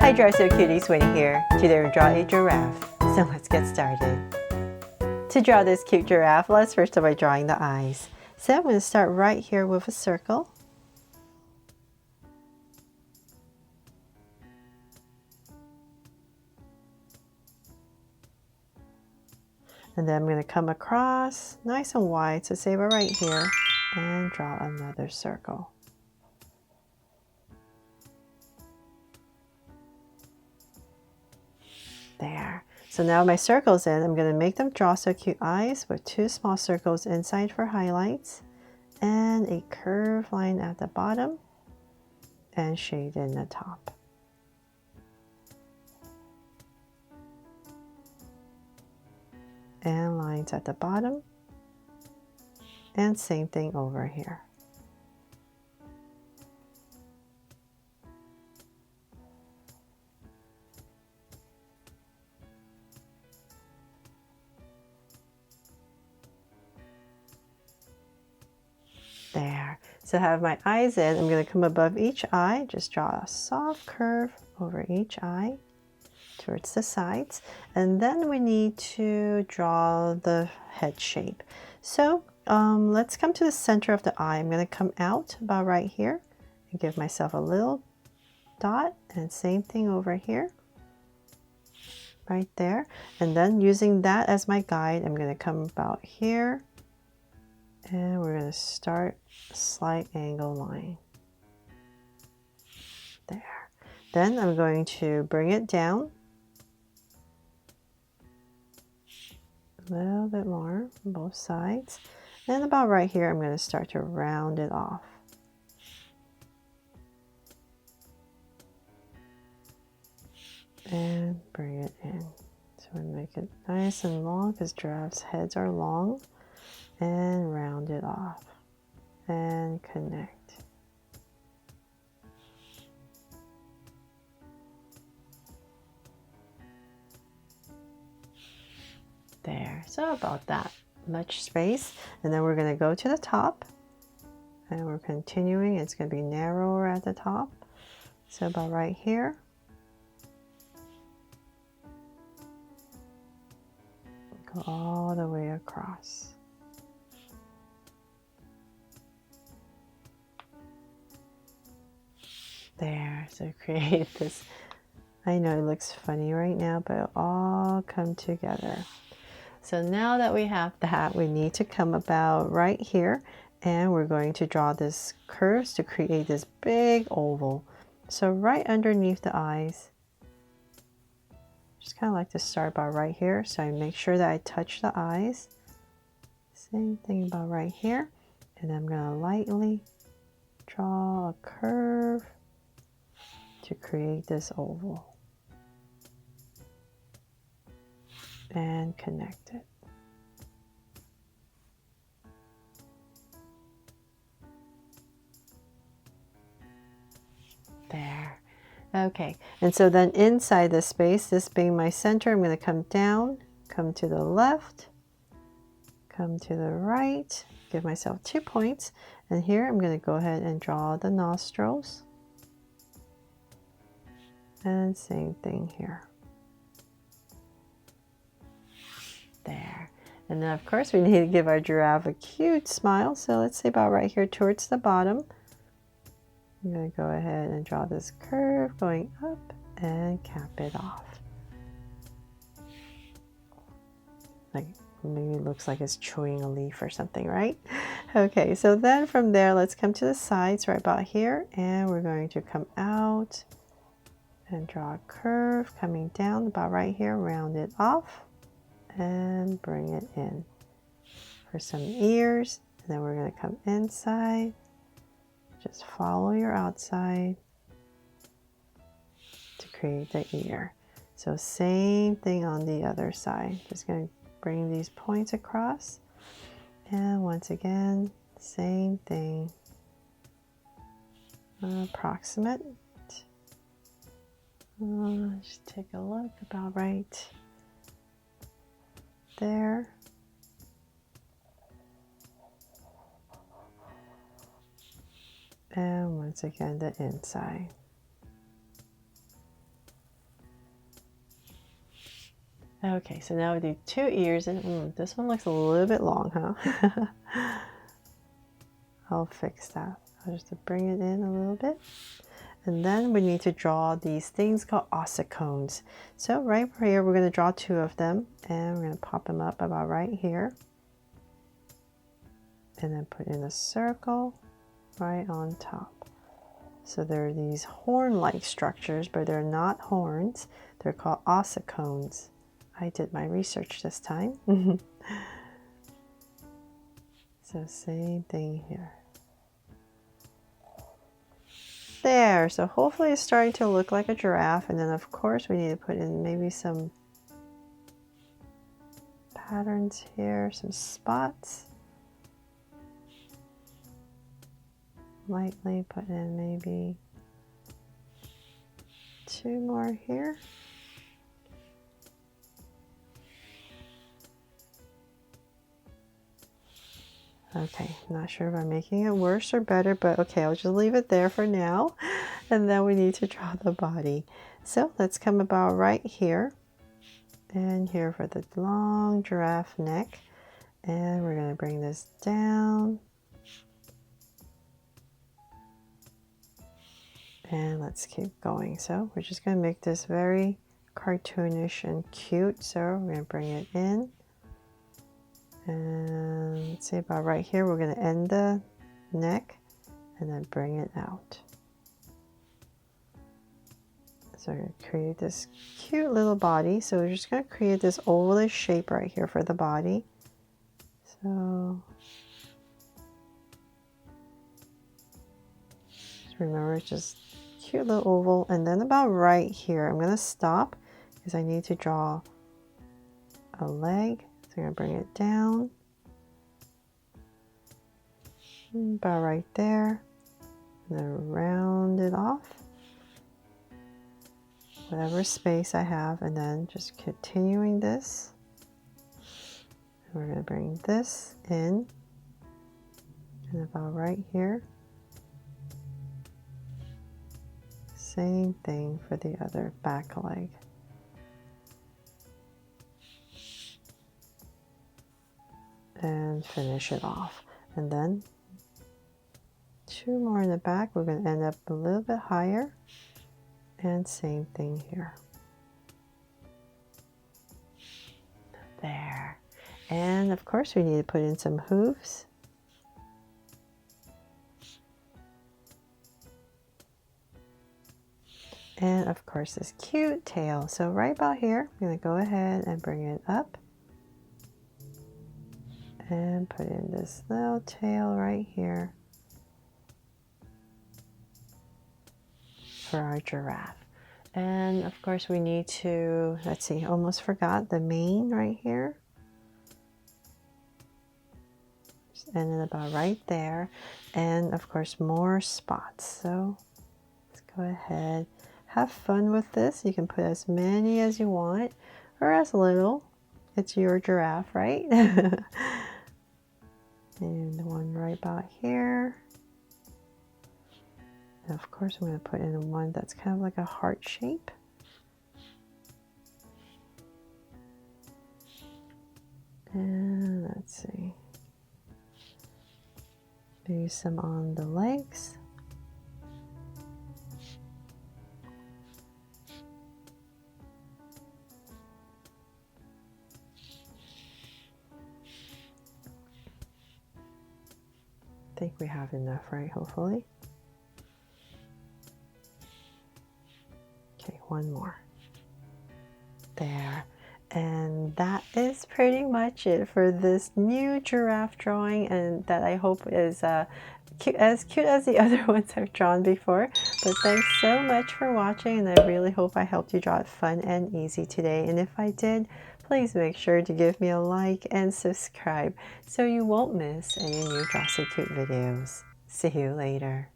Hi Giraffe Cuties, Winnie here. Today we'll draw a giraffe. So let's get started. To draw this cute giraffe, let's first start by drawing the eyes. So I'm going to start right here with a circle. And then I'm going to come across nice and wide, so say we're right here, and draw another circle. There. So now my circle's in, I'm going to make them draw so cute eyes with two small circles inside for highlights and a curved line at the bottom and shade in the top. And lines at the bottom and same thing over here. There. So I have my eyes in. I'm going to come above each eye, just draw a soft curve over each eye towards the sides. And then we need to draw the head shape. So let's come to the center of the eye. I'm going to come out about right here and give myself a little dot, and same thing over here. Right there. And then using that as my guide, I'm going to come about here. And we're going to start a slight angle line. There. Then I'm going to bring it down a little bit more on both sides. And about right here, I'm going to start to round it off. And bring it in. So we make it nice and long because giraffes' heads are long. And round it off and connect. There, so about that much space, and then we're going to go to the top and we're continuing. It's going to be narrower at the top, so about right here. Go all the way across. There, so create this. I know it looks funny right now, but it'll all come together. So now that we have that, we need to come about right here, and we're going to draw this curves to create this big oval. So right underneath the eyes, just kind of like to start about right here. So I make sure that I touch the eyes. Same thing about right here. And I'm going to lightly draw a curve to create this oval. And connect it. There. Okay, and so then inside the space, this being my center, I'm going to come down, come to the left, come to the right, give myself 2 points, and here I'm going to go ahead and draw the nostrils. And same thing here. There. And then of course we need to give our giraffe a cute smile. So let's say about right here towards the bottom. I'm going to go ahead and draw this curve going up and cap it off. Like maybe it looks like it's chewing a leaf or something, right? Okay, so then from there, let's come to the sides right about here. And we're going to come out and draw a curve coming down about right here, round it off. And bring it in for some ears, and then we're going to come inside, just follow your outside to create the ear. So same thing on the other side, just going to bring these points across, and once again same thing, approximate. Just take a look about right there. And once again the inside. Okay, so now we do 2 ears, and this one looks a little bit long, huh? I'll fix that. I'll just bring it in a little bit. And then we need to draw these things called ossicones. So right here, we're going to draw 2 of them, and we're going to pop them up about right here. And then put in a circle right on top. So there are these horn-like structures, but they're not horns. They're called ossicones. I did my research this time. So same thing here. There, so hopefully it's starting to look like a giraffe. And then of course we need to put in maybe some patterns here, some spots. Lightly put in maybe 2 more here. Okay, not sure if I'm making it worse or better, but okay, I'll just leave it there for now. And then we need to draw the body. So let's come about right here. And here for the long giraffe neck. And we're going to bring this down. And let's keep going. So we're just going to make this very cartoonish and cute. So we're going to bring it in. And let's see, about right here, we're going to end the neck and then bring it out. So we're going to create this cute little body. So we're just going to create this ovalish shape right here for the body. So just remember, it's just cute little oval. And then about right here, I'm going to stop because I need to draw a leg. So I'm going to bring it down. About right there. And then round it off. Whatever space I have, and then just continuing this. And we're going to bring this in, and about right here. Same thing for the other back leg. And finish it off. And then 2 more in the back. We're going to end up a little bit higher. And same thing here. There. And of course we need to put in some hooves. And of course this cute tail. So right about here, I'm going to go ahead and bring it up. And put in this little tail right here for our giraffe. And of course we need to, let's see, almost forgot the mane right here. Just ended about right there. And of course more spots. So let's go ahead. Have fun with this. You can put as many as you want or as little. It's your giraffe, right? And one right about here. And of course, I'm going to put in one that's kind of like a heart shape. And let's see. Maybe some on the legs. I think we have enough, right? Hopefully. Okay, one more. There. And that is pretty much it for this new giraffe drawing, and that I hope is cute as the other ones I've drawn before. But thanks so much for watching, and I really hope I helped you draw it fun and easy today. And if I did, please make sure to give me a like and subscribe so you won't miss any new Draw So Cute videos. See you later.